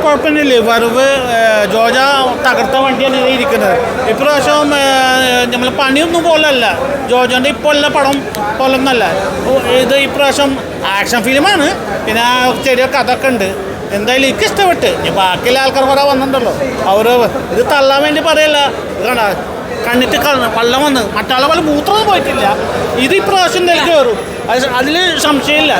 കുഴപ്പമൊന്നുമില്ലേ വരവ് ജോജ തകർത്ത വണ്ടിയാണ് ഇരിക്കുന്നത്. ഇപ്രാവശ്യം നമ്മൾ പണിയൊന്നും പോലല്ല ജോജോൻ്റെ ഇപ്പോൾ ഉള്ള പടം പോലൊന്നല്ല ഇത്. ഇപ്രാവശ്യം ആക്ഷൻ ഫിലിമാണ്, പിന്നെ ചെറിയ കഥയൊക്കെ ഉണ്ട്. എന്തായാലും എനിക്ക് ഇഷ്ടപ്പെട്ട്. ഇനി ബാക്കിയുള്ള ആൾക്കാർ കുറേ വന്നിട്ടുണ്ടല്ലോ, അവർ ഇത് തള്ളാൻ വേണ്ടി പറയല്ല. ഇതാണ് കണ്ണിട്ട് വള്ളം വന്ന് മറ്റാളെ പോലെ മൂത്രമൊന്നും പോയിട്ടില്ല. ഇത് ഇപ്രാവശ്യം നെൽക്ക് കയറും, അതിൽ സംശയമില്ല.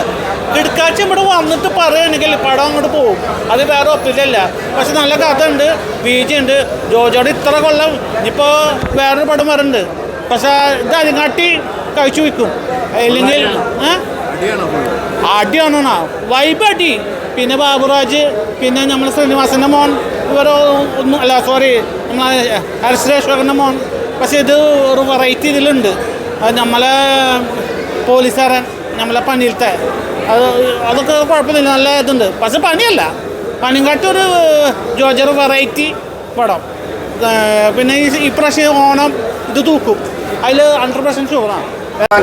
കിടക്കാഴ്ച ഇവിടെ വന്നിട്ട് പറയുകയാണെങ്കിൽ പടം അങ്ങോട്ട് പോകും, അത് വേറെ ഒപ്പില്ലല്ല. പക്ഷെ നല്ല കഥ ഉണ്ട്, ബീജി ഉണ്ട്. ജോജോടെ ഇത്ര കൊല്ലം ഇനിയിപ്പോൾ വേറൊരു പടം വരുന്നുണ്ട്, പക്ഷെ ഇത് അതിനാട്ടി കഴിച്ചു വയ്ക്കും. അല്ലെങ്കിൽ അടിയാണോ വൈബ് അടി. പിന്നെ ബാബുരാജ്, പിന്നെ നമ്മൾ ശ്രീനിവാസൻ്റെ മോൻ, ഇവരോ ഒന്നും അല്ല, സോറി, നമ്മൾ ഹരിശ്രേശ്വരൻ്റെ മോൻ. പക്ഷെ ഇത് ഒരു വെറൈറ്റി ഇതിലുണ്ട്. അത് നമ്മളെ പോലീസുകാരൻ, നമ്മളെ പണിയിലത്തെ അതൊക്കെ കുഴപ്പമൊന്നുമില്ല, നല്ല ഇതുണ്ട്. പക്ഷെ പണിയല്ല, പണിങ്കാട്ടൊരു ജോജർ വെറൈറ്റി പടം. പിന്നെ ഈ പ്രാവശ്യം ഓണം ഇത് തൂക്കും, അതിൽ 100% ഷുവറാണ്.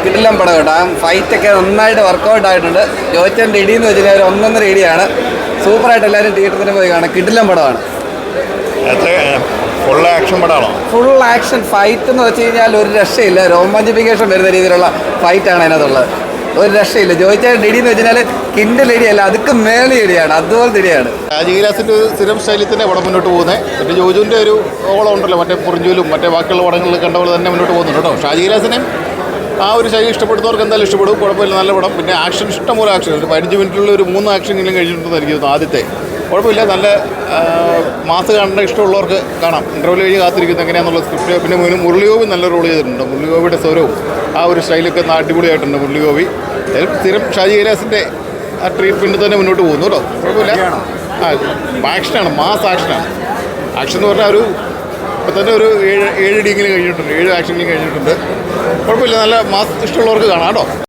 കിടിലം പടം കേട്ടോ. ആ ഫൈറ്റൊക്കെ നന്നായിട്ട് വർക്കൗട്ട് ആയിട്ടുണ്ട്. ജോയിച്ചൻ്റെ ഇടി എന്ന് വെച്ച് കഴിഞ്ഞാൽ ഒന്നൊന്നര ഇടിയാണ്. സൂപ്പറായിട്ട് എല്ലാവരും തിയേറ്ററിൽ പോയി കാണാം. കിടിലം പടമാണ്. ഫുൾ ആക്ഷൻ പടമാണോ? ഫുൾ ആക്ഷൻ ഫൈറ്റ് എന്ന് വെച്ച് കഴിഞ്ഞാൽ ഒരു രക്ഷയില്ല. രോമാഞ്ചിഫിക്കേഷൻ വരുന്ന രീതിയിലുള്ള ഫൈറ്റാണ് അതിനകത്തുള്ളത്. ഒരു രക്ഷയില്ല. ജോയിച്ചൻ്റെ ഇടി എന്ന് വെച്ച് കഴിഞ്ഞാൽ കിൻഡൽ ഇടിയല്ല, അതൊക്കെ മേളി ഇടിയാണ്, അതുപോലത്തെ ഇടിയാണ്. രാജകീലാസിൻ്റെ ഒരു സ്ഥിരം സ്റ്റൈലിൽ തന്നെ പടം മുന്നോട്ട് പോകുന്നത്. മറ്റേ ജോജുവിൻ്റെ ഒരു ഓളം ഉണ്ടല്ലോ, മറ്റേ പുറിഞ്ചൂലും മറ്റേ ബാക്കിയുള്ള പടങ്ങളിൽ കണ്ട പോലെ തന്നെ മുന്നോട്ട് പോകുന്നുണ്ട് കേട്ടോ. ഷാജികീലാസിനെ ആ ഒരു ശൈലി ഇഷ്ടപ്പെടുന്നവർക്ക് എന്തായാലും ഇഷ്ടപ്പെടും, കുഴപ്പമില്ല, നല്ല പടം. പിന്നെ ആക്ഷൻ ഇഷ്ടംപോലെ ആക്ഷൻ, ഒരു 15 മിനിറ്റുള്ള ഒരു 3 ആക്ഷനെങ്കിലും കഴിഞ്ഞിട്ടുണ്ടെന്ന് എനിക്ക് തോന്നുന്നു. ആദ്യത്തെ കുഴപ്പമില്ല, നല്ല മാസ് കാണേണ്ട ഇഷ്ടമുള്ളവർക്ക് കാണാം. ഇൻ്റർവ്യൂ കഴിഞ്ഞ് കാത്തിരിക്കുന്നത് എങ്ങനെയാണെന്നുള്ള സ്ക്രിപ്റ്റ്. പിന്നെ മുരളിഗോപി നല്ല റോൾ ചെയ്തിട്ടുണ്ട്. മുരളിഗോപിയുടെ സ്വരവും ആ ഒരു സ്റ്റൈലൊക്കെ അടിപൊളിയായിട്ടുണ്ട്. മുരളിഗോപി സ്ഥിരം ഷാജി കൈലാസിൻ്റെ ആ ട്രീറ്റ്മെൻറ്റ് തന്നെ മുന്നോട്ട് പോകുന്നു കേട്ടോ. കുഴപ്പമില്ല. ആക്ഷനാണ്, മാസ് ആക്ഷനാണ്. ആക്ഷൻ എന്ന് പറഞ്ഞാൽ ഇപ്പോൾ തന്നെ ഒരു 7 ഇടിയെങ്കിലും കഴിഞ്ഞിട്ടുണ്ട്, 7 ആക്ഷനെങ്കിലും കഴിഞ്ഞിട്ടുണ്ട്. കുഴപ്പമില്ല, നല്ല മാസ് ഇഷ്ടമുള്ളവർക്ക് കാണാം കേട്ടോ.